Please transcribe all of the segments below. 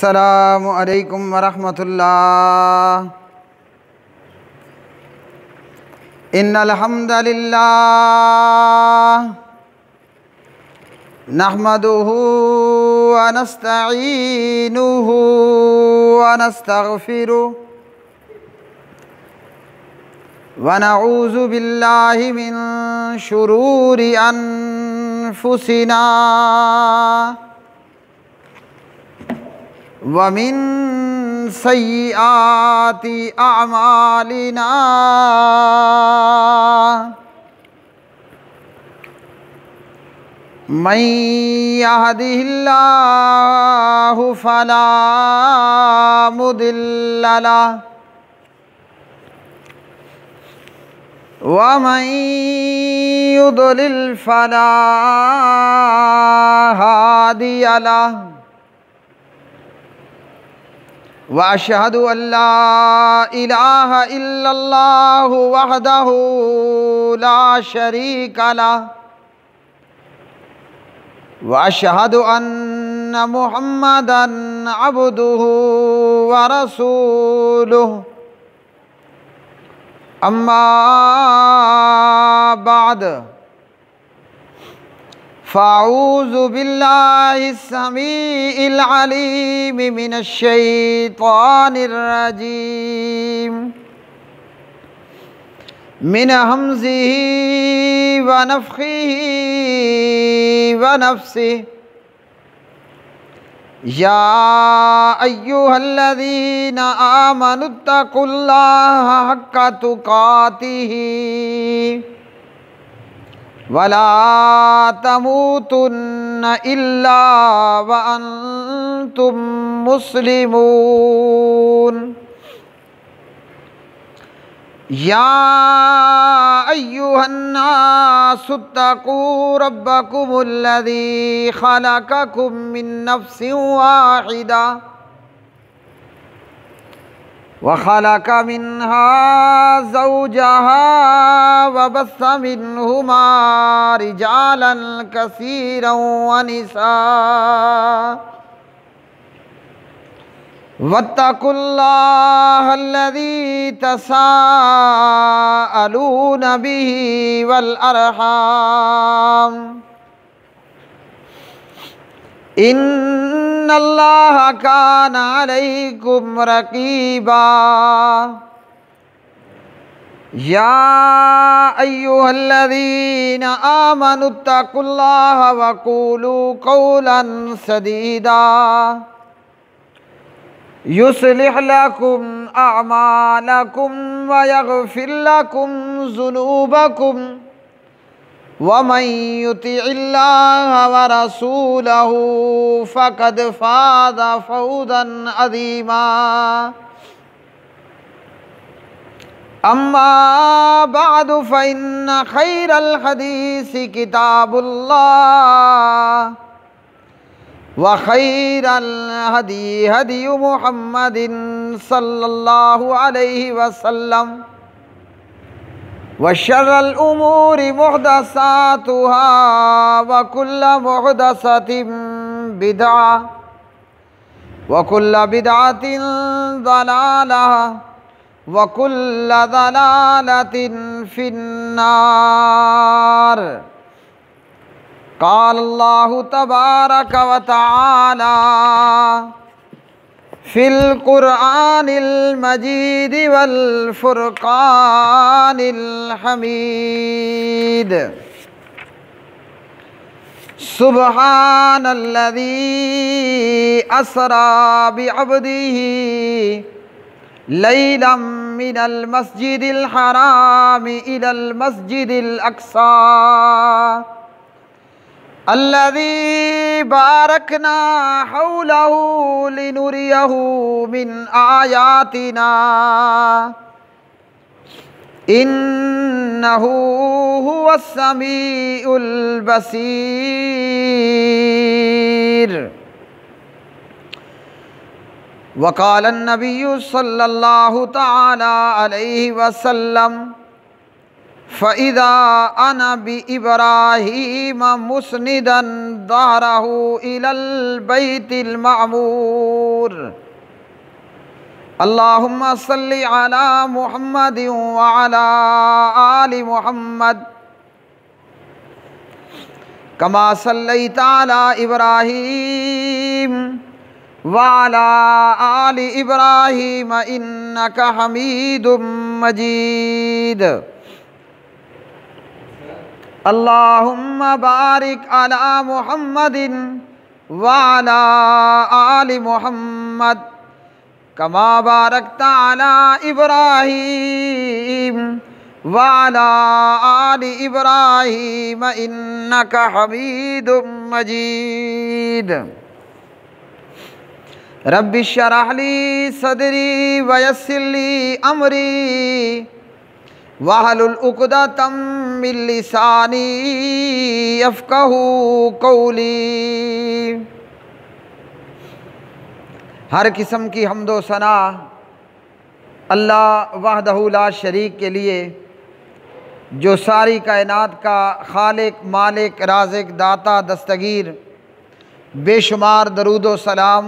अस्सलामु अलैकुम वरहमतुल्लाह। इन्नल हम्दलिल्लाह नहमदुहु व नस्तईनुहु व नस्तगफिरुह व नऊज़ु बिल्लाहि मिन शुरूरि अनफुसिना व मिन सय्यिआति अअमालिना। मन यहदिहिल्लाहु फला मुदिल्ल लहु व मन युद्लिल फला हादिय लहु। व अशहदु अल्ला इलाहा इल्लल्लाहु वहदहु ला शरीका लहु व अशहदु अन्न मुहम्मदन अब्दुहु व रसूलुहु। अम्मा बाद फ़अऊज़ु बिल्लाहि समीइल अलीम मिनश शैतानिर रजीम मिन हमज़िही व नफ़ख़िही व नफ़्सिही। या अय्युहल्लज़ीना आमनुत्तक़ुल्लाहा हक़्क़ तुक़ातिही वला तमूतुन्न इल्ला व अंतुम मुस्लिमून। या अय्युहन्नासुत्तक़ू रब्बकुमुल्लज़ी ख़लक़कुम मिन नफ़्सिन वाहिदा व ख़लक़ मिन्हा ज़ौजहा व बस्स मिन्हुमा रिजालन कसीरन व निसाअ। वत्तक़ुल्लाहल्लज़ी तसाअलून बिही वल अरहाम इन्नल्लाहा कान अलैकुम रक़ीबा। या अय्युहल्लज़ीना आमनुत्तक़ुल्लाहा व क़ूलू क़ौलन सदीदा युस्लिह लकुम अअमालकुम व यग़फ़िर लकुम ज़ुनूबकुम व मन युतिइल्लाह व रसूलहु फ़क़द फ़ाज़ फ़ौज़न अज़ीमा। अम्मा बअदु फ़इन्न ख़ैरल हदीसी किताबुल्लाह व खैरल हदी हदियु मुहम्मदिन सल्लल्लाहु अलैहि वसल्लम व शर्रल उमूरि मुहदसातुहा व कुल्ल मुहदसतिन बिदअह व कुल्ल बिदअतिन ज़लालह व कुल्ल ज़लालतिन फिन्नार। क़ाल अल्लाहु तबारक व तआला फ़िल क़ुरआनिल मजीद वल फ़ुरक़ानिल हमीद। सुब्हानल्लज़ी अस्रा बिअब्दिही लैलन मिनल मस्जिदिल हरामि इलल मस्जिदिल अक़सा अल्लज़ी बारकना हौलहु लिनुरियहु मिन आयातिना इन्नहु हुवस समीउल बसीर। वक़ाल अन्नबिय्यु सल्लल्लाहु तआला अलैहि वसल्लम फ़इज़ा अना बि इब्राहीम मुस्निदन ज़हरहु इलल बैतिल मअमूर गफूर। अल्लाहुम्मा सल्लि अला मुहम्मद व अला आलि मुहम्मद कमा सल्लैता अला इब्राहीम व अला आलि इब्राहीम इन्नका हमीदुम मजीद। अल्लाहुम्मा बारिक अला मुहम्मदिन व अला आलि मुहम्मद कमा बारकता अला इब्राहीम व अला आलि इब्राहीम इन्नका हमीदुम मजीद। रब्बि श्रह ली सदरी व यस्सिर ली अमरी वहलुल उक़दतम मिन लिसानी यफ़क़हू क़ौली। हर किस्म की हम्दो सना अल्लाह वहदहू ला शरीक के लिए, जो सारी कायनात का खालिक, मालिक, राज़िक, दाता, दस्तगीर। बेशुमार दरूद व सलाम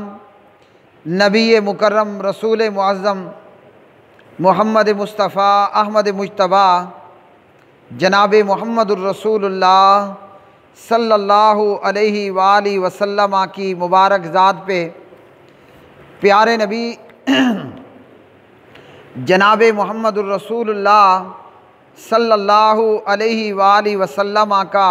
नबी मुकर्रम रसूल मुअज़्ज़म मोहम्मद मुस्तफ़ा अहमद मुज्तबा जनाब मोहम्मदुर रसूलुल्लाह सल्लल्लाहु अलैहि वालैहि वसल्लम की मुबारक ज़ात पे, प्यारे नबी जनाब मोहम्मदुर रसूलुल्लाह सल्लल्लाहु अलैहि वालैहि वसल्लम का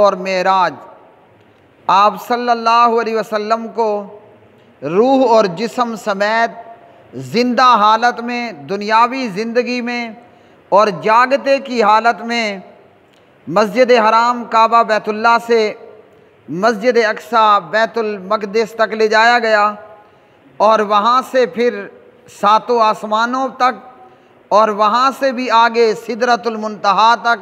और मेराज, आप सल्लल्लाहु अलैहि वसल्लम को रूह और जिस्म समेत ज़िंदा हालत में, दुनियावी ज़िंदगी में और जागते की हालत में मस्जिद हराम काबा बैतुल्लाह से मस्जिद अक्सा बैतुल मक़दिस तक ले जाया गया और वहाँ से फिर सातों आसमानों तक और वहाँ से भी आगे सिदरतुल मुंतहा तक,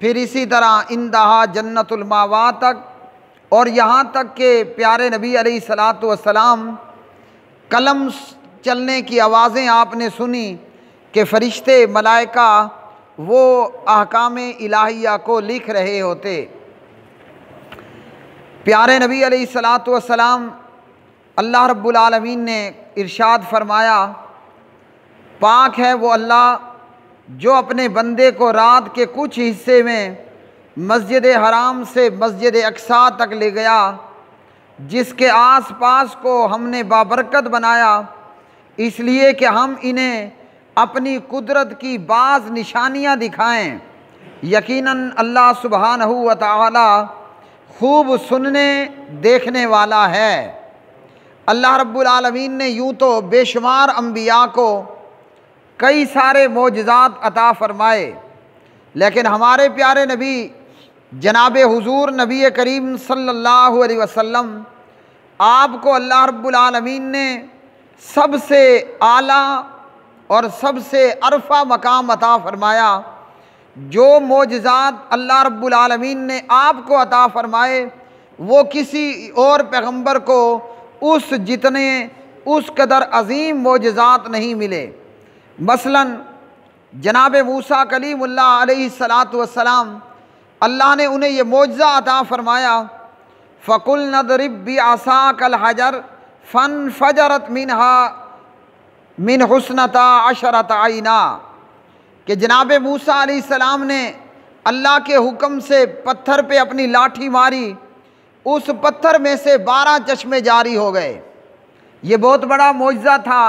फिर इसी तरह इंतहा जन्नतुल मावा तक, और यहाँ तक के प्यारे नबी अलैहिस्सलातु वस्सलाम कलम चलने की आवाज़ें आपने सुनी कि फ़रिश्ते मलाइका वो अहकाम इलाहिया को लिख रहे होते। प्यारे नबी अलैहिस्सलातु वस्सलाम, अल्लाह रब्बुल आलमीन ने इरशाद फरमाया, पाक है वो अल्लाह जो अपने बंदे को रात के कुछ हिस्से में मस्जिद हराम से मस्जिद अक्सा तक ले गया, जिसके आस पास को हमने बाबरकत बनाया, इसलिए कि हम इन्हें अपनी कुदरत की बाज़ निशानियाँ दिखाएं। यकीनन अल्लाह सुब्हानहू व तआला खूब सुनने देखने वाला है। अल्लाह रब्बुल आलमीन ने यूँ तो बेशुमार अम्बिया को कई सारे मोजज़ात अता फ़रमाए, लेकिन हमारे प्यारे नबी जनाब हुज़ूर नबी करीम सल्लल्लाहु अलैहि वसल्लम, आपको अल्लाह रब्बुल आलमीन ने सबसे आला और सबसे अरफा मकाम अता फ़रमाया। जो मोजज़ात अल्लाह रब्बुल आलमीन ने आपको अता फ़रमाए वो किसी और पैगम्बर को उस जितने उस कदर अज़ीम मोजज़ात नहीं मिले। मसलन जनाब मूसा कलीमुल्लाह अलैहिस्सलातु वस्सलाम, अल्लाह ने उन्हें ये मोजज़ा अता फ़रमाया, फ़कुल नदरिब बिअसाकल हजर फ़न फ़जरत मिनहा मिन हुस्नता अशरत आइना, कि जनाब मूसा अलैहिस्सलाम ने अल्लाह के हुक्म से पत्थर पे अपनी लाठी मारी, उस पत्थर में से 12 चश्मे जारी हो गए। ये बहुत बड़ा मोजज़ा था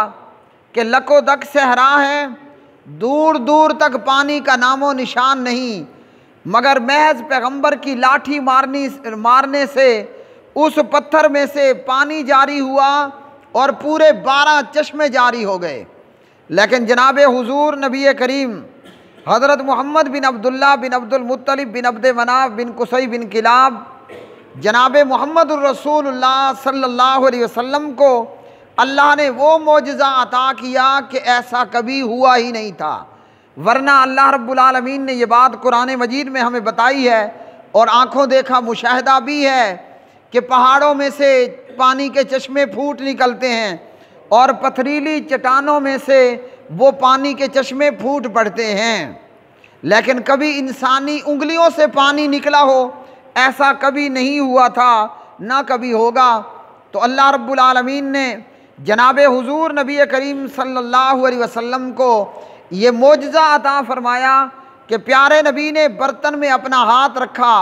कि लको दक सहरा है, दूर दूर तक पानी का नामो निशान नहीं, मगर महज पैगंबर की लाठी मारने से उस पत्थर में से पानी जारी हुआ और पूरे 12 चश्मे जारी हो गए। लेकिन जनाब हुजूर नबी करीम हज़रत मोहम्मद बिन अब्दुल्लाह बिन अब्दुल मुत्तलिब बिन अब्द मनाफ बिन कुसै बिन किलाब जनाब मोहम्मदुर रसूलुल्लाह सल्लल्लाहु अलैहि वसल्लम को अल्लाह ने वो मोजज़ा अता किया कि ऐसा कभी हुआ ही नहीं था। वरना अल्लाह रब्बुल आलमीन ने ये बात कुरान मजीद में हमें बताई है और आँखों देखा मुशाहिदा भी है कि पहाड़ों में से पानी के चश्मे फूट निकलते हैं और पथरीली चट्टानों में से वो पानी के चश्मे फूट पड़ते हैं, लेकिन कभी इंसानी उंगलियों से पानी निकला हो ऐसा कभी नहीं हुआ था, ना कभी होगा। तो अल्लाह रब्बुल आलमीन ने जनाब हुजूर नबी करीम सल्लल्लाहु अलैहि वसल्लम को ये मोजज़ा अता फरमाया कि प्यारे नबी ने बर्तन में अपना हाथ रखा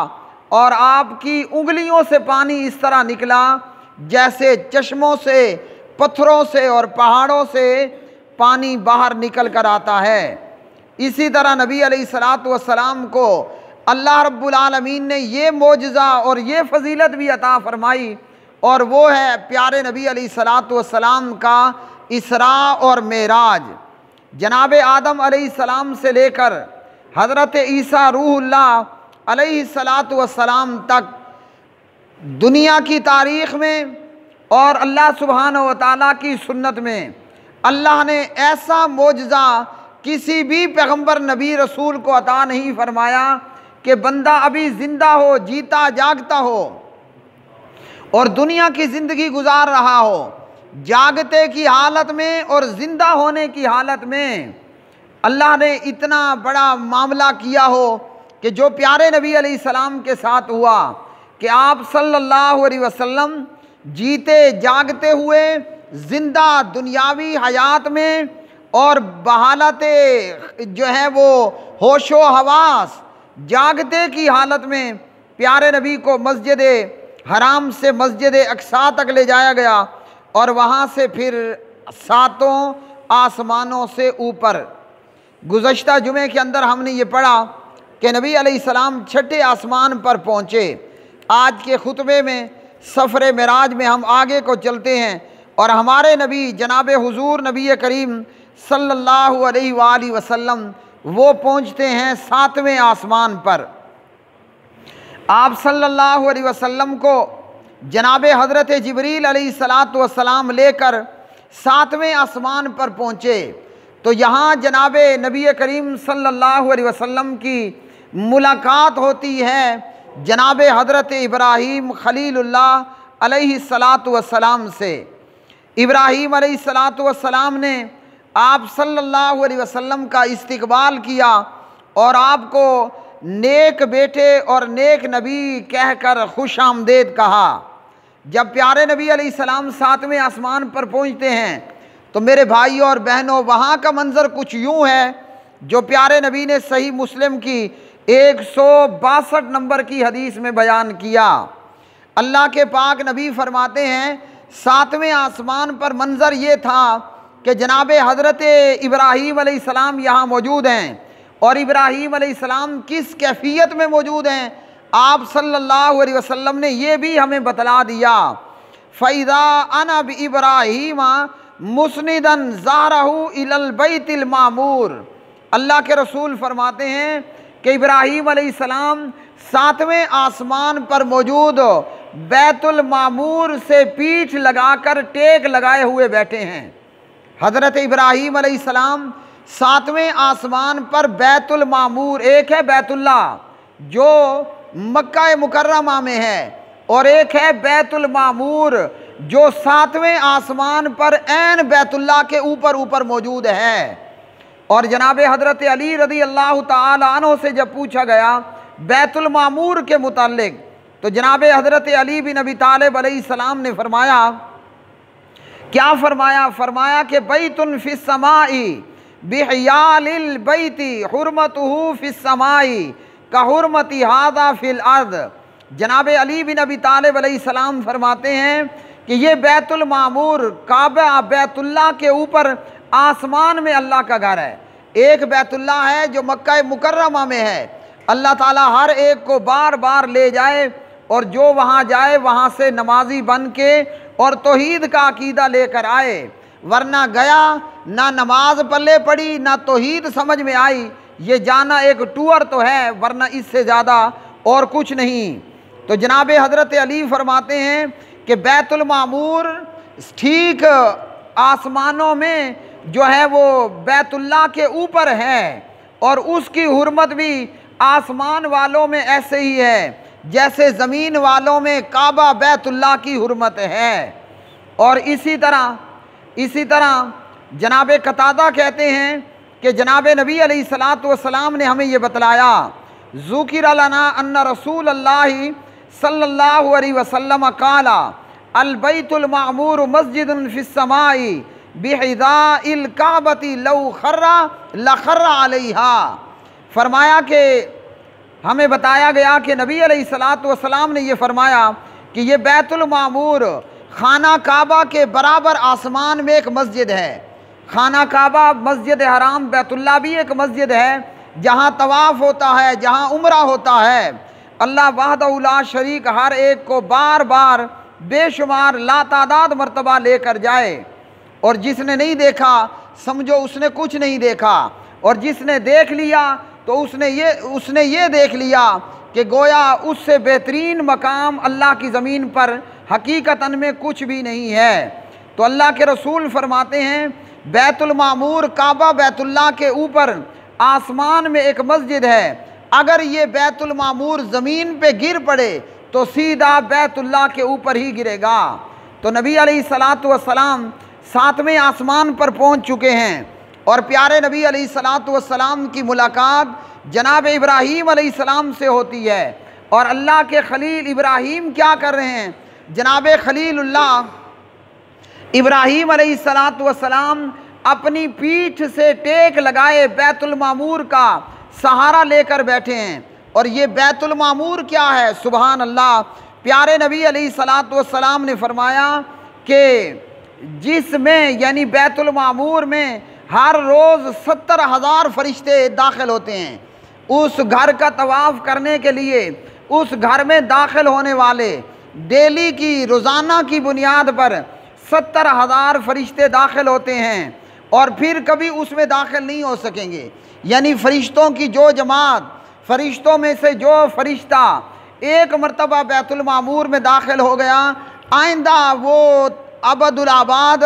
और आपकी उंगलियों से पानी इस तरह निकला जैसे चश्मों से, पत्थरों से और पहाड़ों से पानी बाहर निकल कर आता है। इसी तरह नबी अलैहिस्सलातु वस्सलाम को अल्लाह रब्बुल आलमीन ने ये मोजज़ा और ये फ़जीलत भी अता फरमाई, और वो है प्यारे नबी अलैहिस्सलातु वस्सलाम का इसरा और मेराज। जनाब आदम अलैहिस्सलाम से लेकर हज़रत ईसा रूहुल्लाह अलैहिस्सलातु वस्सलाम तक दुनिया की तारीख़ में और अल्लाह सुब्हानहु व तआला की सुन्नत में अल्लाह ने ऐसा मोजज़ा किसी भी पैगम्बर नबी रसूल को अता नहीं फरमाया कि बंदा अभी ज़िंदा हो, जीता जागता हो और दुनिया की ज़िंदगी गुजार रहा हो, जागते की हालत में और ज़िंदा होने की हालत में अल्लाह ने इतना बड़ा मामला किया हो कि जो प्यारे नबी अलैहिस्सलाम के साथ हुआ कि आप सल्लल्लाहु अलैहि वसल्लम जीते जागते हुए ज़िंदा दुनियावी हयात में और बहालते जो है वो होशो हवास जागते की हालत में प्यारे नबी को मस्जिद हराम से मस्जिद अक्सा तक ले जाया गया और वहाँ से फिर सातों आसमानों से ऊपर। गुज़श्ता जुमे के अंदर हमने ये पढ़ा कि नबी अलैहिस्सलाम छठे आसमान पर पहुँचे। आज के खुतबे में सफ़र मेराज में हम आगे को चलते हैं और हमारे नबी जनाब हुजूर नबी करीम सल्लल्लाहु अलैहि वसल्लम वो पहुँचते हैं सातवें आसमान पर। आप सल्लल्लाहु अलैहि वसल्लम को जनाब हज़रत जिब्रील अलैहिस्सलातु वस्सलाम लेकर सातवें आसमान पर पहुँचे तो यहाँ जनाब नबी करीम सल्लल्लाहु अलैहि वसल्लम की मुलाकात होती है जनाब हज़रत इब्राहीम खलीलुल्लाह अलैहिस्सलातु वस्सलाम से। इब्राहीम अलैहिस्सलातु वस्सलाम ने आप सल्लल्लाहु अलैहि वसल्लम का इस्तकबाल किया और आपको नेक बेटे और नेक नबी कहकर खुश आमदेद कहा। जब प्यारे नबी अलैहिस्सलाम सातवें आसमान पर पहुंचते हैं तो मेरे भाई और बहनों वहाँ का मंज़र कुछ यूँ है जो प्यारे नबी ने सही मुस्लिम की 162 नंबर की हदीस में बयान किया। अल्लाह के पाक नबी फरमाते हैं सातवें आसमान पर मंज़र ये था कि जनाब हज़रत इब्राहीम अलैहिस्सलाम यहाँ मौजूद हैं और इब्राहीम अलैहिस्सलाम किस कैफियत में मौजूद हैं आप सल्लल्लाहु अलैहि वसल्लम ने ये भी हमें बतला दिया। फ़ैज़ा अना इब्राहीम मुस्निदन ज़ारहु इलल बैतिल मामूर। अल्लाह के रसूल फरमाते हैं कि इब्राहीम अलैहिस्सलाम सातवें आसमान पर मौजूद बैतुल मामूर से पीठ लगाकर टेक लगाए हुए बैठे हैं। हज़रत इब्राहीम अलैहिस्सलाम सातवें आसमान पर बैतुल मामूर, एक है बैतुल्ला जो मक्का मुकर्रमा में है और एक है बैतुल मामूर जो सातवें आसमान पर ऐन बैतुल्ला के ऊपर मौजूद है। और जनाब हज़रत अली रज़ी अल्लाह ताला अन्हु से जब पूछा गया बैतुल मामूर के मुताल्लिक तो जनाब हज़रत अली बिन अबी तालिब अलैहिस्सलाम ने फरमाया, क्या फरमाया? फरमाया कि बैतुन फिस समाई बिहयालिल बैती हुर्मतुहु फिस समाई का हुर्मती हादा फिल अर्द। जनाब अली बिन अबी तालिब अलैहिस्सलाम फरमाते हैं कि ये बैतुल मामूर काबा बैतुल्लाह के ऊपर आसमान में अल्लाह का घर है। एक बैतुल्लाह है जो मक्का मुकर्रमा में है। अल्लाह ताला हर एक को बार बार ले जाए और जो वहाँ जाए वहाँ से नमाजी बन के और तौहीद का अकीदा लेकर आए, वरना गया ना नमाज पल्ले पड़ी ना तौहीद समझ में आई। ये जाना एक टूर तो है वरना इससे ज़्यादा और कुछ नहीं। तो जनाब हज़रत अली फरमाते हैं कि बैतुल मामूर ठीक आसमानों में जो है वो बैतुल्लाह के ऊपर है और उसकी हुर्मत भी आसमान वालों में ऐसे ही है जैसे ज़मीन वालों में काबा बैतुल्लाह की हुर्मत है। और इसी तरह जनाब कतादा कहते हैं कि जनाब नबी अलैहिस्सलातु वस्सलाम ने हमें ये बतलाया, ज़ुकिर लना अन्ना रसूल अल्लाह सल्लल्लाहु अलैहि वसल्लम काला अल बैतुल मामूर मस्जिदुन फिस समाई बिहिदाइल काबती लौ खर्रा लखर्रा अलैहा। फरमाया कि हमें बताया गया कि नबी अलैहिस्सलातु वस्सलाम ने ये फरमाया कि ये बैतुल मामूर खाना काबा के बराबर आसमान में एक मस्जिद है। खाना काबा मस्जिद हराम बैतुल्ला भी एक मस्जिद है जहाँ तवाफ़ होता है, जहाँ उम्रा होता है। अल्लाह वहदहू ला शरीक हर एक को बार बार बेशुमार लातादाद मर्तबा लेकर जाए। और जिसने नहीं देखा समझो उसने कुछ नहीं देखा, और जिसने देख लिया तो उसने ये देख लिया कि गोया उससे बेहतरीन मकाम अल्लाह की ज़मीन पर हकीकतन में कुछ भी नहीं है। तो अल्लाह के रसूल फरमाते हैं बैतुल मामूर काबा बैतुल्लाह के ऊपर आसमान में एक मस्जिद है। अगर ये बैतुल मामूर ज़मीन पे गिर पड़े तो सीधा बैतुल्लाह के ऊपर ही गिरेगा। तो नबी अलैहिस्सलातु वस्सलाम 7वें आसमान पर पहुंच चुके हैं और प्यारे नबी अलैहिस्सलातु वस्सलाम की मुलाकात जनाब इब्राहीम अलैहिस्सलाम से होती है। और अल्लाह के खलील इब्राहीम क्या कर रहे हैं? जनाब खलीलुल्लाह इब्राहीम अलैहिस्सलातु वस्सलाम अपनी पीठ से टेक लगाए बैतुल मामूर का सहारा लेकर बैठे हैं। और ये बैतुल मामूर क्या है? सुबहान अल्लाह। प्यारे नबी अलैहिस्सलातु वस्सलाम ने फरमाया कि जिसमें यानी बैतुल मामूर में हर रोज़ 70,000 फरिश्ते दाखिल होते हैं। उस घर का तवाफ़ करने के लिए उस घर में दाखिल होने वाले डेली की रोज़ाना की बुनियाद पर 70,000 फरिश्ते दाखिल होते हैं और फिर कभी उसमें दाखिल नहीं हो सकेंगे। यानी फ़रिश्तों की जो जमात, फ़रिश्तों में से जो फ़रिश्ता एक मरतबा बैतुल मामूर में दाखिल हो गया, आइंदा वो अबदुल आबाद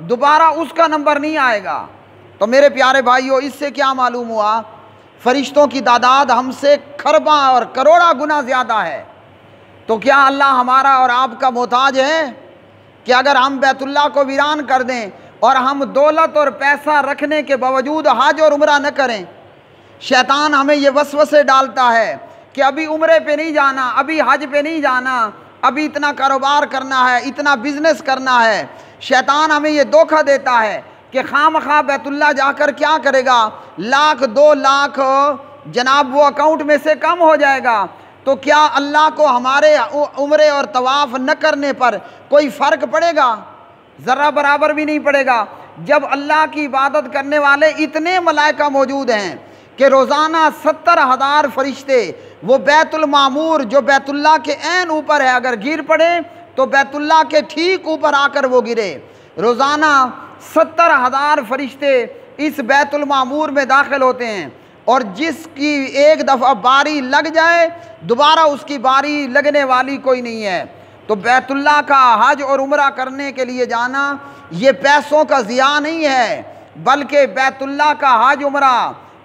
दोबारा उसका नंबर नहीं आएगा। तो मेरे प्यारे भाइयों, इससे क्या मालूम हुआ? फ़रिश्तों की तादाद हमसे खरबा और करोड़ा गुना ज़्यादा है। तो क्या अल्लाह हमारा और आपका मोहताज है कि अगर हम बैतुल्लाह को वीरान कर दें और हम दौलत और पैसा रखने के बावजूद हज और उम्रा न करें? शैतान हमें ये वसवसे डालता है कि अभी उम्रे पे नहीं जाना, अभी हज पे नहीं जाना, अभी इतना कारोबार करना है, इतना बिजनेस करना है। शैतान हमें ये धोखा देता है कि खामखा बैतुल्लाह जाकर क्या करेगा, 1,00,000 2 लाख जनाब वो अकाउंट में से कम हो जाएगा। तो क्या अल्लाह को हमारे उम्रे और तवाफ़ न करने पर कोई फ़र्क पड़ेगा? ज़रा बराबर भी नहीं पड़ेगा। जब अल्लाह की इबादत करने वाले इतने मलाइका मौजूद हैं कि रोज़ाना 70,000 फरिश्ते वो बैतुल मामूर जो बैतुल्लाह के ऐन ऊपर है अगर गिर पड़े तो बैतुल्लाह के ठीक ऊपर आकर वो गिरे। रोज़ाना 70,000 फरिश्ते इस बैतुल मामूर में दाखिल होते हैं और जिसकी एक दफ़ा बारी लग जाए दोबारा उसकी बारी लगने वाली कोई नहीं है। तो बैतुल्लाह का हज और उम्रा करने के लिए जाना ये पैसों का ज़िया नहीं है, बल्कि बैतुल्लाह का हज उम्रा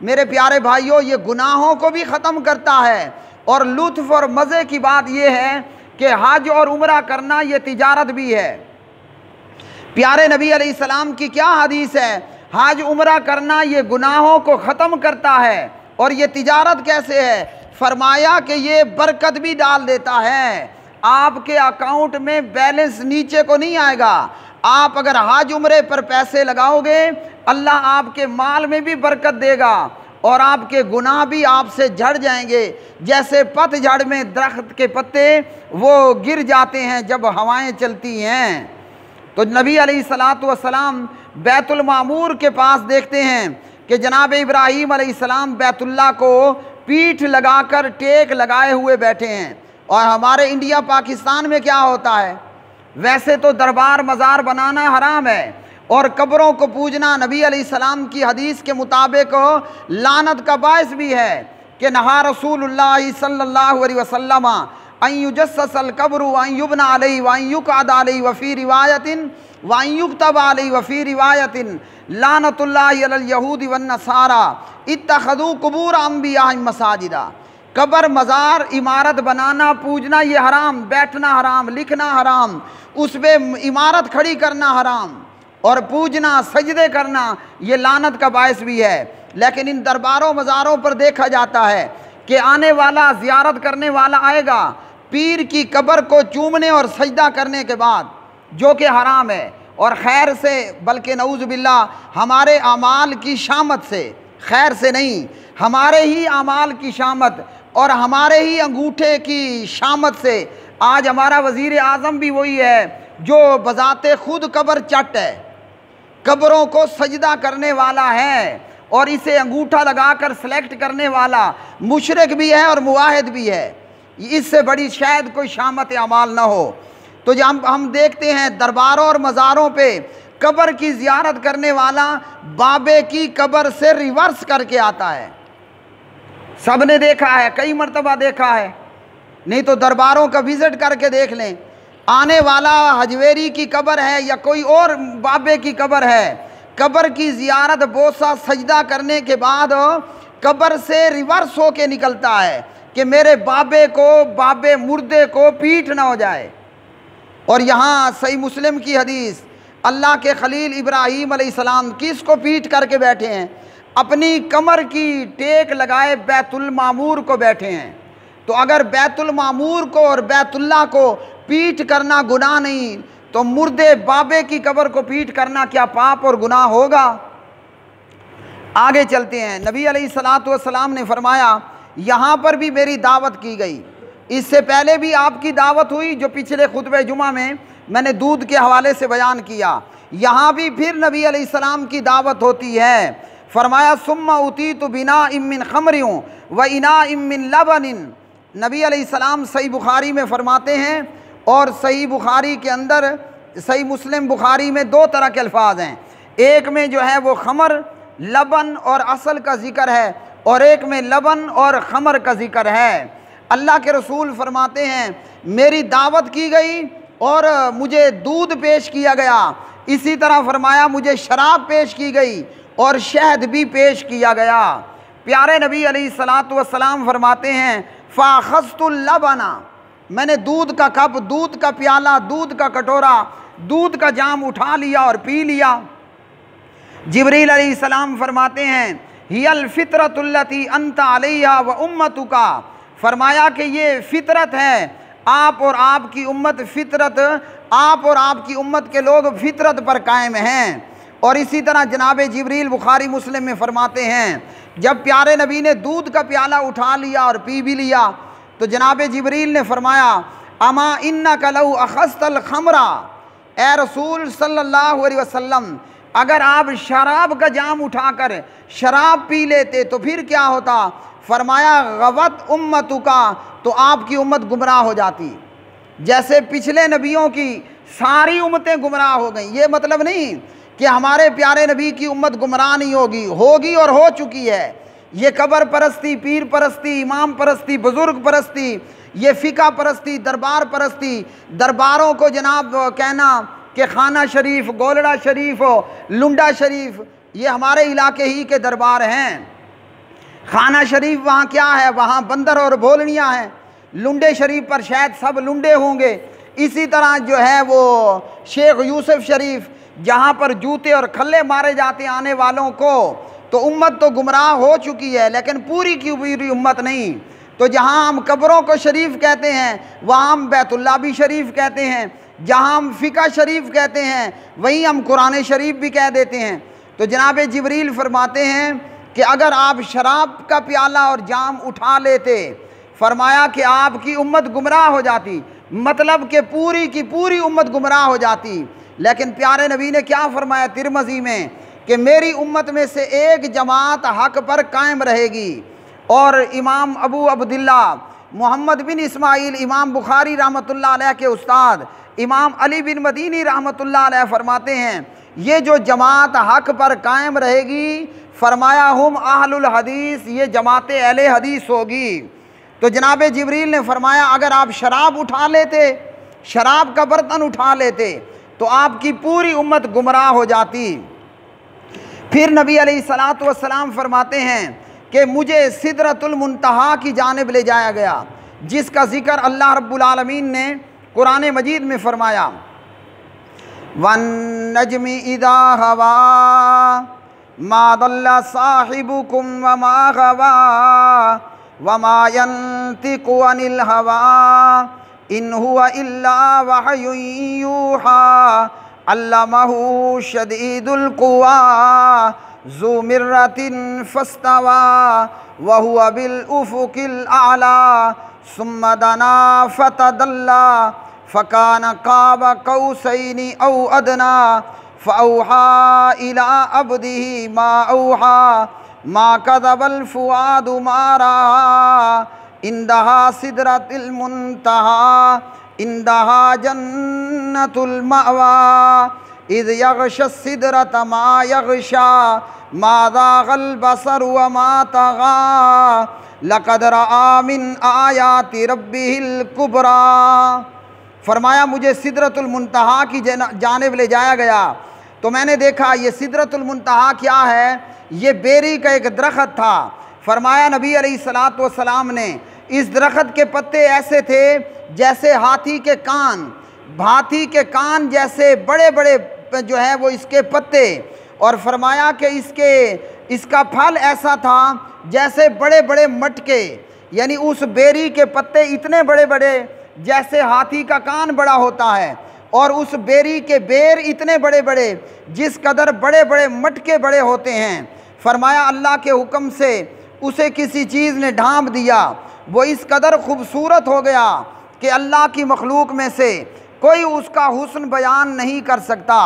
मेरे प्यारे भाइयों ये गुनाहों को भी ख़त्म करता है। और लुत्फ़ और मज़े की बात यह है कि हज और उम्रा करना ये तिजारत भी है। प्यारे नबी अलैहिस्सलाम की क्या हदीस है? हज उम्रा करना ये गुनाहों को ख़त्म करता है। और ये तिजारत कैसे है? फरमाया कि ये बरकत भी डाल देता है। आपके अकाउंट में बैलेंस नीचे को नहीं आएगा। आप अगर हज उम्रे पर पैसे लगाओगे अल्लाह आपके माल में भी बरकत देगा और आपके गुनाह भी आपसे झड़ जाएंगे। जैसे पतझड़ में दरख्त के पत्ते वो गिर जाते हैं जब हवाएं चलती हैं। तो नबी अलैहिस्सलातु वस्सलाम बैतुल मामूर के पास देखते हैं कि जनाब इब्राहीम अलैहिस्सलाम बैतुल्लाह को पीठ लगाकर टेक लगाए हुए बैठे हैं। और हमारे इंडिया पाकिस्तान में क्या होता है? वैसे तो दरबार मज़ार बनाना हराम है और कब्रों को पूजना नबी अलैहिस्सलाम की हदीस के मुताबिक लानत का बायस भी है कि नहा रसूलुल्लाह सल्लल्लाहु अलैहि वसल्लम अन युजस्ससल कब्रु व अन युबना अलैहि व अन युक़अद अलैहि व फ़ी रिवायतिन व अन युक्तब अलैहि व फ़ी रिवायतिन लानतुल्लाहि अलल यहूदी वन नसारा इत्तख़ज़ू क़ुबूर अंबियाहिम मसाजिदा। कब्र मज़ार इमारत बनाना पूजना ये हराम, बैठना हराम, लिखना हराम, उस पर इमारत खड़ी करना हराम और पूजना सजदे करना ये लानत का बायस भी है। लेकिन इन दरबारों मज़ारों पर देखा जाता है कि आने वाला ज़ियारत करने वाला आएगा, पीर की कब्र को चूमने और सजदा करने के बाद जो कि हराम है, और खैर से, बल्कि नऊज़ बिल्लाह हमारे अमाल की शामत से, खैर से नहीं, हमारे ही अमाल की शामत और हमारे ही अंगूठे की शामत से आज हमारा वज़ीर आज़म भी वही है जो बज़ाते खुद कब्र चट है, कब्रों को सजदा करने वाला है और इसे अंगूठा लगाकर सेलेक्ट करने वाला मुशरिक भी है और मुवाहिद भी है। इससे बड़ी शायद कोई शामत अमाल ना हो। तो जब हम देखते हैं दरबारों और मज़ारों पे कब्र की ज़ियारत करने वाला बाबे की कब्र से रिवर्स करके आता है। सब ने देखा है, कई मर्तबा देखा है, नहीं तो दरबारों का विज़िट करके देख लें। आने वाला हजवेरी की कब्र है या कोई और बाबे की कब्र है, कब्र की ज़ियारत बोसा सजदा करने के बाद कब्र से रिवर्स होके निकलता है कि मेरे बाबे को, बाबे मुर्दे को पीठ ना हो जाए। और यहाँ सही मुस्लिम की हदीस, अल्लाह के खलील इब्राहीम अलैहिस्सलाम किसको पीठ करके बैठे हैं? अपनी कमर की टेक लगाए बैतुल मामूर को बैठे हैं। तो अगर बैतुल मामूर को और बैतुल्लाह को पीठ करना गुनाह नहीं, तो मुर्दे बाबे की कब्र को पीठ करना क्या पाप और गुनाह होगा? आगे चलते हैं। नबी अलैहिस्सलातु वस्सलाम ने फरमाया, यहाँ पर भी मेरी दावत की गई, इससे पहले भी आपकी दावत हुई जो पिछले खुतबे जुमा में मैंने दूध के हवाले से बयान किया। यहाँ भी फिर नबी अलैहिस्सलाम की दावत होती है। फरमाया सुम्मा उतीतु बिना इम्मिन खमरियों व इना इम्मिन लबनिन। नबी अलैहिस्सलाम सही बुखारी में फरमाते हैं, और सही बुखारी के अंदर, सही मुस्लिम बुखारी में दो तरह के अल्फाज हैं। एक में जो है वो खमर, लबन और असल का ज़िक्र है, और एक में लबन और खमर का ज़िक्र है। अल्लाह के रसूल फरमाते हैं, मेरी दावत की गई और मुझे दूध पेश किया गया। इसी तरह फरमाया मुझे शराब पेश की गई और शहद भी पेश किया गया। प्यारे नबी अलैहिस्सलातु वस्सलाम फरमाते हैं, फ़ाख़ज़्तुल लबना, मैंने दूध का कप, दूध का प्याला, दूध का कटोरा, दूध का जाम उठा लिया और पी लिया। जिब्रील अलैहिस्सलाम फरमाते हैं, हियल फ़ितरतुल्लती अंत अलैहा व उम्मतुका, फरमाया कि ये फ़ितरत है, आप और आपकी उम्मत फ़ितरत, आप और आपकी उम्मत के लोग फ़ितरत पर कायम हैं। और इसी तरह जनाब जिब्रील बुखारी मुस्लिम में फरमाते हैं, जब प्यारे नबी ने दूध का प्याला उठा लिया और पी भी लिया, तो जनाब जिब्रील ने फरमाया, अमा इन्नका लौ अख़ज़्तल खमरा, ए रसूल सल्लल्लाहु अलैहि वसल्लम, अगर आप शराब का जाम उठाकर शराब पी लेते तो फिर क्या होता? फरमाया गवत उम्मतुका, तो आपकी उम्मत गुमराह हो जाती, जैसे पिछले नबियों की सारी उम्मतें गुमराह हो गई। ये मतलब नहीं कि हमारे प्यारे नबी की उम्मत गुमराह नहीं होगी, होगी और हो चुकी है। ये कब्र परस्ती, पीर परस्ती, इमाम परस्ती, बुज़ुर्ग परस्ती, ये फ़िक़ा परस्ती, दरबार परस्ती, दरबारों को जनाब कहना कि खाना शरीफ, गोलड़ा शरीफ, लुंडा शरीफ, ये हमारे इलाके ही के दरबार हैं। खाना शरीफ वहाँ क्या है? वहाँ बंदर और भोलनियाँ हैं। लुंडे शरीफ पर शायद सब लुंडे होंगे। इसी तरह जो है वो शेख यूसुफ शरीफ, जहाँ पर जूते और खल्ले मारे जाते आने वालों को, तो उम्मत तो गुमराह हो चुकी है, लेकिन पूरी की पूरी उम्मत नहीं। तो जहाँ हम कब्रों को शरीफ कहते हैं, वहाँ हम बैतुल्लाह भी शरीफ कहते हैं। जहाँ हम फ़िक़ा शरीफ कहते हैं, वहीं हम कुरान शरीफ भी कह देते हैं। तो जनाब जिब्रील फरमाते हैं कि अगर आप शराब का प्याला और जाम उठा लेते, फरमाया कि आपकी उम्मत गुमराह हो जाती, मतलब कि पूरी की पूरी उम्मत गुमराह हो जाती। लेकिन प्यारे नबी ने क्या फरमाया तिरमिज़ी में कि मेरी उम्मत में से एक जमात हक़ पर कायम रहेगी। और इमाम अबू अब्दुल्ला मोहम्मद बिन इस्माइल, इमाम बुखारी रहमतुल्लाह अलैह के उस्ताद इमाम अली बिन मदीनी रहमतुल्लाह अलैह फरमाते हैं, ये जो जमात हक़ पर कायम रहेगी, फरमाया हम अहलुल हदीस, ये जमात अहले हदीस होगी। तो जनाब जिब्रील ने फरमाया अगर आप शराब उठा लेते, शराब का बर्तन उठा लेते, तो आपकी पूरी उम्मत गुमराह हो जाती। फिर नबी अलैहिस्सलातु वस्सलाम फरमाते हैं कि मुझे सिदरतुल मुंतहा की जानिब ले जाया गया, जिसका ज़िक्र अल्लाह रब्बुल आलमीन ने कुरान मजीद में फरमाया, वन नजमी इदा हवा मा दल्ला साहिबुकुम व मा गवा व मा यंतिकु अनिल हवा इन हुवा इल्ला वहयुन यूहा अल्लमहु शदीदुल कुवा ज़ू मिर्रतिन फस्तवा व हुवा बिल उफ़ुक़िल आला सुम्मा दना फ़तदल्ला फ़कान क़ाब क़ौसैनि औ अदना फ़अौहा इला अब्दिही मा औहा मा कज़बल फ़ुआदु मा रहा इंदहा सिदरतिल मुंतहा इंदहा जन्नतुल मअवा इज़ यग़शा सिदरत मा यग़शा मा ज़ाग़ल बसर व मा तग़ा लक़द रआ मिन आयाति रब्बिहिल कुबरा। फरमाया मुझे सिदरतुल मुंतहा की जानिब ले जाया गया तो मैंने देखा ये सिदरतुल मुंतहा क्या है, ये बेरी का एक दरख्त था। फरमाया नबी अलैहिस्सलातु वस्सलाम ने इस दरख्त के पत्ते ऐसे थे जैसे हाथी के कान जैसे बड़े बड़े जो है वो इसके पत्ते, और फरमाया कि इसका फल ऐसा था जैसे बड़े बड़े मटके, यानी उस बेरी के पत्ते इतने बड़े बड़े जैसे हाथी का कान बड़ा होता है, और उस बेरी के बेर इतने बड़े बड़े जिस कदर बड़े बड़े मटके बड़े होते हैं। फरमाया अल्लाह के हुक्म से उसे किसी चीज़ ने ढांप दिया, वो इस कदर खूबसूरत हो गया कि अल्लाह की मखलूक में से कोई उसका हुस्न बयान नहीं कर सकता।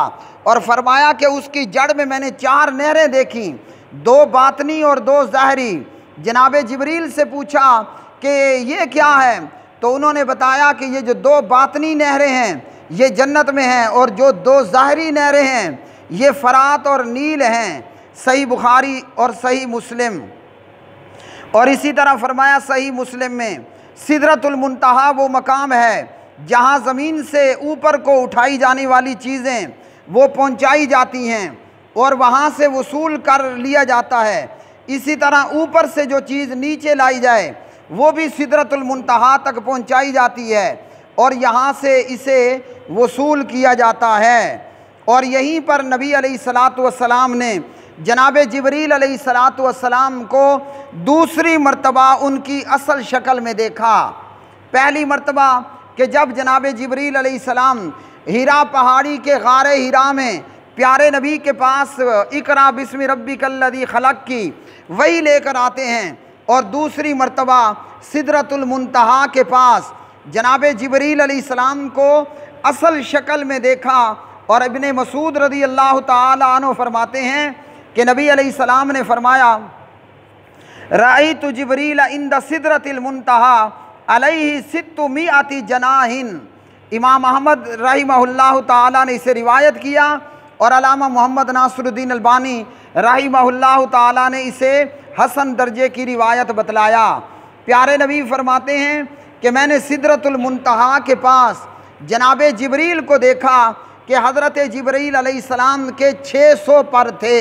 और फरमाया कि उसकी जड़ में मैंने 4 नहरें देखी, 2 बातनी और 2 ज़ाहरी। जनाब जिब्रील से पूछा कि ये क्या है, तो उन्होंने बताया कि ये जो 2 बातनी नहरें हैं ये जन्नत में हैं, और जो 2 ज़ाहरी नहरें हैं ये फ़रात और नील हैं। सही बुखारी और सही मुस्लिम। और इसी तरह फरमाया सही मुस्लिम में सिदरतुल मुंतहा वो मकाम है जहाँ ज़मीन से ऊपर को उठाई जाने वाली चीज़ें वो पहुँचाई जाती हैं और वहाँ से वसूल कर लिया जाता है। इसी तरह ऊपर से जो चीज़ नीचे लाई जाए वो भी सिदरतुल मुंतहा तक पहुँचाई जाती है और यहाँ से इसे वसूल किया जाता है। और यहीं पर नबी अलैहिस्सलातु वस्सलाम ने जनाब जिब्रील अलैहिस्सलातु वस्सलाम को दूसरी मर्तबा उनकी असल शक्ल में देखा। पहली मर्तबा कि जब जनाब जिब्रील अलैहिस्सलाम हीरा पहाड़ी के गारे हीरा में प्यारे नबी के पास इकरा बिस्मि रब्बिकल्लज़ी खलक़ की वही लेकर आते हैं, और दूसरी मर्तबा सिदरतुल मुंतहा के पास जनाब जिब्रील अलैहिस्सलाम को असल शक्ल में देखा। और इब्ने मसूद रज़ी अल्लाह ताला अन्हु फरमाते हैं कि नबी अलैहिस्सलाम ने फरमाया रअयतु जिब्रील इंद सिदरतिल मुंतहा अलैहि सित्तु मिअति जनाहिन। इमाम अहमद रहिमहुल्लाह ताला ने इसे रिवायत किया और अल्लामा मोहम्मद नासिरुद्दीन अलबानी रहिमहुल्लाह ताला ने इसे हसन दर्जे की रिवायत बतलाया। प्यारे नबी फरमाते हैं कि मैंने सिदरतुल मुंतहा के पास जनाब जिब्रील को देखा कि हज़रत जिब्रील अलैहिस्सलाम के 600 पर थे।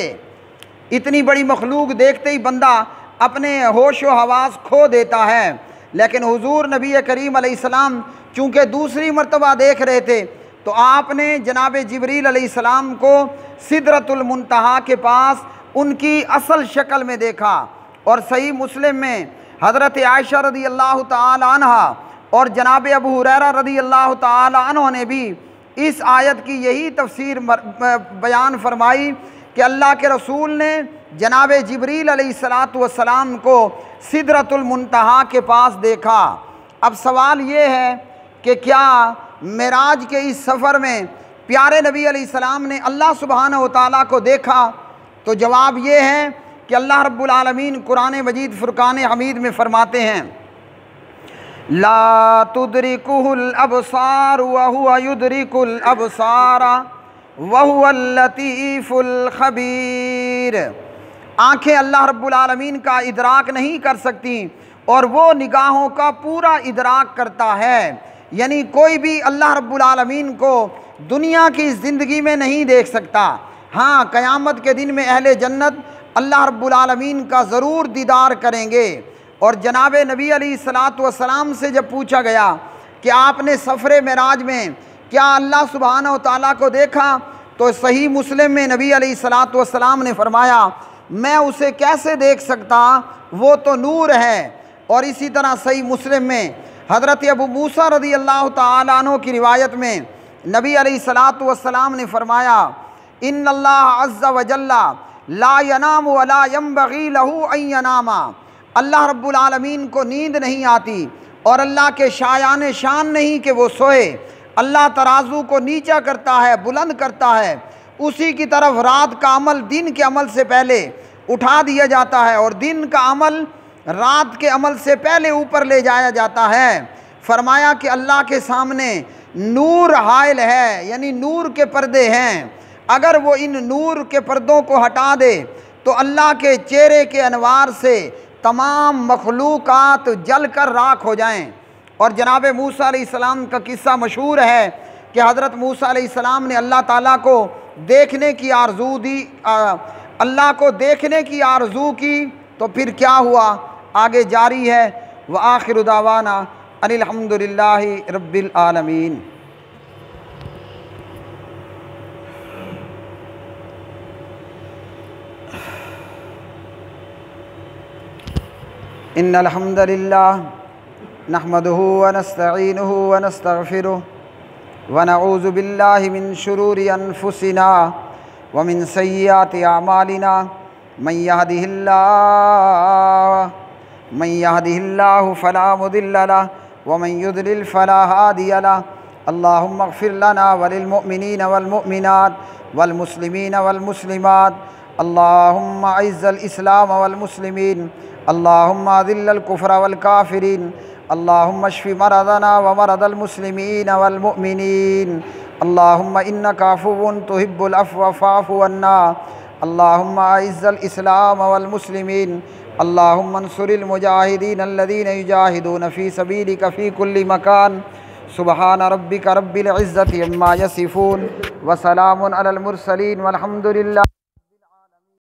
इतनी बड़ी मखलूक देखते ही बंदा अपने होश व हवास खो देता है, लेकिन हुजूर नबी करीम अलैहिस्सलाम चूँकि दूसरी मर्तबा देख रहे थे तो आपने जनाब जिब्रील अलैहिस्सलाम को सिदरतुल मुंतहा के पास उनकी असल शक्ल में देखा। और सही मुस्लिम में हज़रत आयशा रज़ी अल्लाह ताला अन्हा और जनाब अबू हुरैरा रज़ी अल्लाह ताला अन्हु ने भी इस आयत की यही तफसीर बयान फरमाई कि अल्लाह के रसूल ने जनाब जिब्रील अलैहिस्सलातु वस्सलाम को सिदरतुल मुंतहा के पास देखा। अब सवाल ये है कि क्या मेराज के इस सफ़र में प्यारे नबी अलैहिस्सलाम ने अल्लाह सुब्हानहु व तआला को देखा? तो जवाब ये है कि अल्लाह रब्बुल आलमीन कुरान मजीद फुरकान हमीद में फ़रमाते हैं ला तुदरिकुहुल अबसार व हुवा युदरिकुल अबसारा व हुवल लतीफ़ुल खबीर। आँखें अल्लाह रब्बुल आलमीन का इदराक नहीं कर सकती और वो निगाहों का पूरा इदराक करता है। यानी कोई भी अल्लाह रब्बुल आलमीन को दुनिया की ज़िंदगी में नहीं देख सकता। हाँ, क़यामत के दिन में अहले जन्नत अल्लाह रब्बुल आलमीन का ज़रूर दीदार करेंगे। और जनाब नबी अलैहिस्सलातु वस्सलाम से जब पूछा गया कि आपने सफ़र मेराज में क्या अल्लाह सुब्हानहु व तआला को देखा, तो सही मुस्लिम में नबी अलैहिस्सलातु वस्सलाम ने फरमाया मैं उसे कैसे देख सकता, वो तो नूर है। और इसी तरह सही मुस्लिम में हज़रत अबू मूसा रज़ी अल्लाह ताला अन्हु की रिवायत में नबी अलैहिस्सलातु वस्सलाम ने फरमाया, इन्नल्लाह अज़्ज़ा व जल्ला ला यनामु व ला यंबग़ी लहू अन यनामा। अल्लाह रब्बुल आलमीन को नींद नहीं आती और अल्लाह के शायान शान नहीं कि वो सोए। अल्लाह तराजू को नीचा करता है, बुलंद करता है। उसी की तरफ रात का अमल दिन के अमल से पहले उठा दिया जाता है और दिन का अमल रात के अमल से पहले ऊपर ले जाया जाता है। फरमाया कि अल्लाह के सामने नूर हाइल है, यानी नूर के पर्दे हैं। अगर वो इन नूर के पर्दों को हटा दे तो अल्लाह के चेहरे के अनवार से तमाम मखलूक़ात जल कर राख हो जाएं। और जनाब मूसा अलैहिस्सलाम का किस्सा मशहूर है कि हज़रत मूसा अलैहिस्सलाम ने अल्लाह ताला को देखने की आरज़ू दी, अल्लाह को देखने की आरज़ू की, तो फिर क्या हुआ आगे जारी है। व आखिरु दावाना अनिल हम्दुलिल्लाहि रब्बिल आलमीन। इन्नल हम्दुलिल्लाह नहमदुहु व नस्तईनुहु व नस्तगफिरुहु व नऊज़ु बिल्लाहि मिन शुरूरि अनफुसिना व मिन सय्यिआति अमालिना मन यहदिहिल्लाहु फला मुदिल्ल लहु व मन युद्लिल फला हादिय लहु। अल्लाहुम्मा इग़फिर लना व लिल मुअमिनीन वल मुअमिनात वल मुस्लिमीन वल मुस्लिमात। अल्लाहुम्मा अइज़्ज़िल इस्लाम वल मुस्लिमीन, अल्लाहुम्मा अज़िल्लिल कुफ़्र वल काफ़िरीन। अल्लाहुम्मा अश्फ़ि मरदना व मरदल मुस्लिमीन वल मुअमिनीन। अल्लाहुम्मा इन्नका अफ़ुव्वुन तुहिब्बुल अफ़्व फ़अफ़ु अन्ना। अल्लाहुम्मा अइज़्ज़िल इस्लाम वल मुस्लिमीन। अल्लाहुम्मा अंसुरिल मुजाहिदीन अल्लज़ीना युजाहिदूना फ़ी सबीलिका फ़ी कुल्लि मकान। सुब्हान रब्बिका रब्बिल इज़्ज़ति अम्मा यसिफ़ून व सलामुन अलल मुरसलीन वल्हम्दुलिल्लाह।